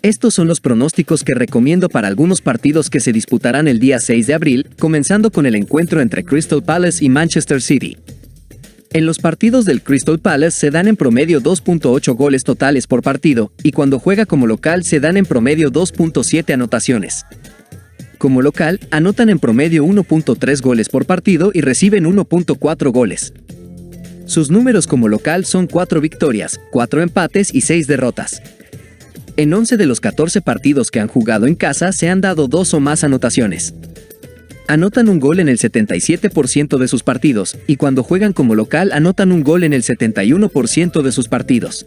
Estos son los pronósticos que recomiendo para algunos partidos que se disputarán el día 6 de abril, comenzando con el encuentro entre Crystal Palace y Manchester City. En los partidos del Crystal Palace se dan en promedio 2.8 goles totales por partido, y cuando juega como local se dan en promedio 2.7 anotaciones. Como local, anotan en promedio 1.3 goles por partido y reciben 1.4 goles. Sus números como local son 4 victorias, 4 empates y 6 derrotas. En 11 de los 14 partidos que han jugado en casa se han dado 2 o más anotaciones. Anotan un gol en el 77% de sus partidos, y cuando juegan como local anotan un gol en el 71% de sus partidos.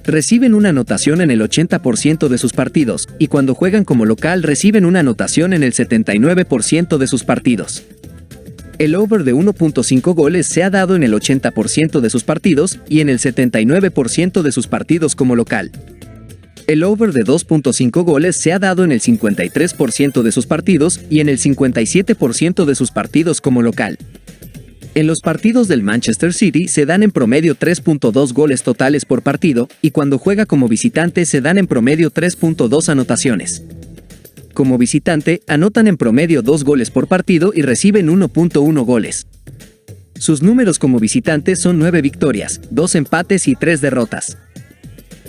Reciben una anotación en el 80% de sus partidos, y cuando juegan como local reciben una anotación en el 79% de sus partidos. El over de 1.5 goles se ha dado en el 80% de sus partidos, y en el 79% de sus partidos como local. El over de 2.5 goles se ha dado en el 53% de sus partidos y en el 57% de sus partidos como local. En los partidos del Manchester City se dan en promedio 3.2 goles totales por partido, y cuando juega como visitante se dan en promedio 3.2 anotaciones. Como visitante, anotan en promedio 2 goles por partido y reciben 1.1 goles. Sus números como visitante son 9 victorias, 2 empates y 3 derrotas.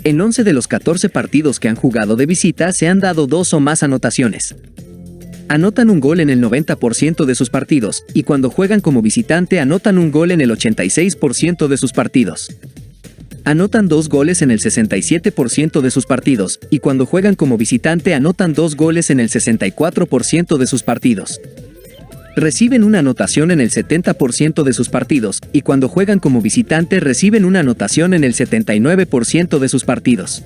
En 11 de los 14 partidos que han jugado de visita se han dado 2 o más anotaciones. Anotan un gol en el 90% de sus partidos, y cuando juegan como visitante anotan un gol en el 86% de sus partidos. Anotan 2 goles en el 67% de sus partidos, y cuando juegan como visitante anotan 2 goles en el 64% de sus partidos. Reciben una anotación en el 70% de sus partidos, y cuando juegan como visitante reciben una anotación en el 79% de sus partidos.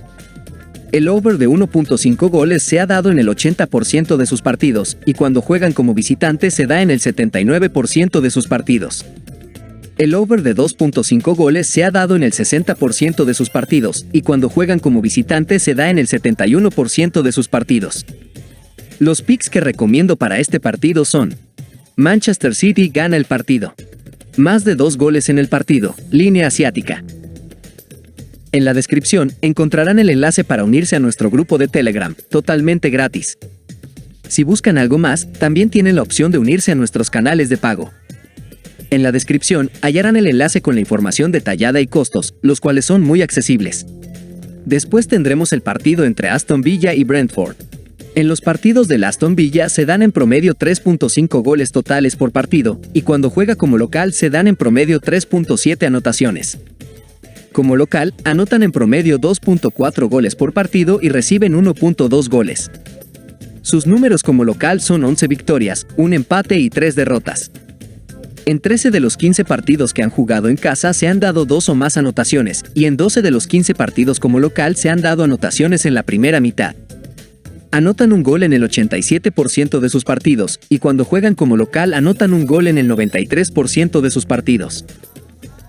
El over de 1.5 goles se ha dado en el 80% de sus partidos, y cuando juegan como visitante se da en el 79% de sus partidos. El over de 2.5 goles se ha dado en el 60% de sus partidos, y cuando juegan como visitante se da en el 71% de sus partidos. Los picks que recomiendo para este partido son: Manchester City gana el partido. Más de 2 goles en el partido, línea asiática. En la descripción encontrarán el enlace para unirse a nuestro grupo de Telegram, totalmente gratis. Si buscan algo más, también tienen la opción de unirse a nuestros canales de pago. En la descripción hallarán el enlace con la información detallada y costos, los cuales son muy accesibles. Después tendremos el partido entre Aston Villa y Brentford. En los partidos del Aston Villa se dan en promedio 3.5 goles totales por partido, y cuando juega como local se dan en promedio 3.7 anotaciones. Como local, anotan en promedio 2.4 goles por partido y reciben 1.2 goles. Sus números como local son 11 victorias, 1 empate y 3 derrotas. En 13 de los 15 partidos que han jugado en casa se han dado 2 o más anotaciones, y en 12 de los 15 partidos como local se han dado anotaciones en la primera mitad. Anotan un gol en el 87% de sus partidos, y cuando juegan como local anotan un gol en el 93% de sus partidos.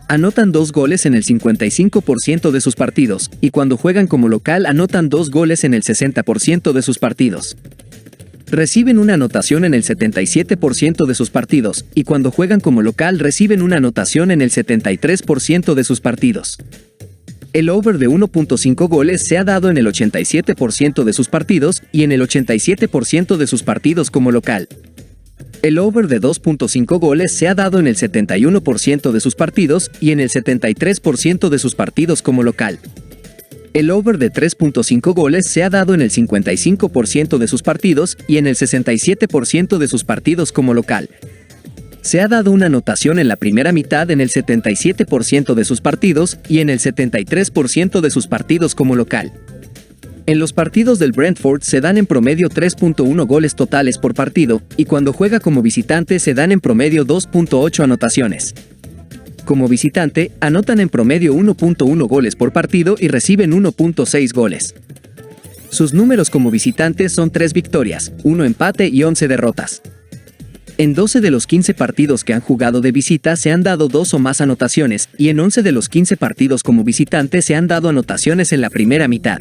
Anotan 2 goles en el 55% de sus partidos, y cuando juegan como local anotan 2 goles en el 60% de sus partidos. Reciben una anotación en el 77% de sus partidos, y cuando juegan como local reciben una anotación en el 73% de sus partidos. El over de 1.5 goles se ha dado en el 87% de sus partidos y en el 87% de sus partidos como local. El over de 2.5 goles se ha dado en el 71% de sus partidos y en el 73% de sus partidos como local. El over de 3.5 goles se ha dado en el 55% de sus partidos y en el 67% de sus partidos como local. Se ha dado una anotación en la primera mitad en el 77% de sus partidos y en el 73% de sus partidos como local. En los partidos del Brentford se dan en promedio 3.1 goles totales por partido, y cuando juega como visitante se dan en promedio 2.8 anotaciones. Como visitante, anotan en promedio 1.1 goles por partido y reciben 1.6 goles. Sus números como visitantes son 3 victorias, 1 empate y 11 derrotas. En 12 de los 15 partidos que han jugado de visita se han dado 2 o más anotaciones, y en 11 de los 15 partidos como visitante se han dado anotaciones en la primera mitad.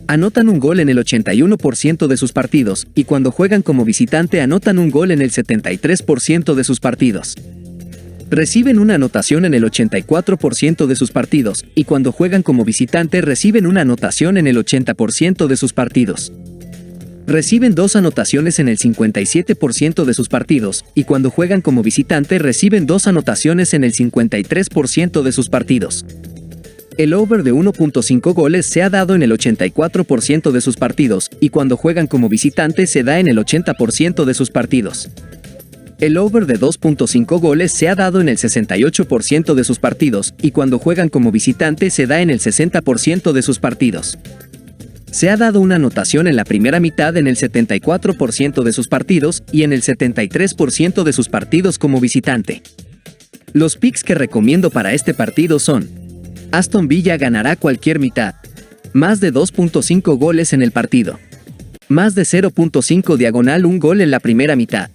Anotan un gol en el 81% de sus partidos, y cuando juegan como visitante anotan un gol en el 73% de sus partidos. Reciben una anotación en el 84% de sus partidos, y cuando juegan como visitante reciben una anotación en el 80% de sus partidos. Reciben 2 anotaciones en el 57% de sus partidos, y cuando juegan como visitante reciben 2 anotaciones en el 53% de sus partidos. El over de 1.5 goles se ha dado en el 84% de sus partidos, y cuando juegan como visitante se da en el 80% de sus partidos. El over de 2.5 goles se ha dado en el 68% de sus partidos, y cuando juegan como visitante se da en el 60% de sus partidos. Se ha dado una anotación en la primera mitad en el 74% de sus partidos, y en el 73% de sus partidos como visitante. Los picks que recomiendo para este partido son: Aston Villa ganará cualquier mitad. Más de 2.5 goles en el partido. Más de 0.5 diagonal un gol en la primera mitad.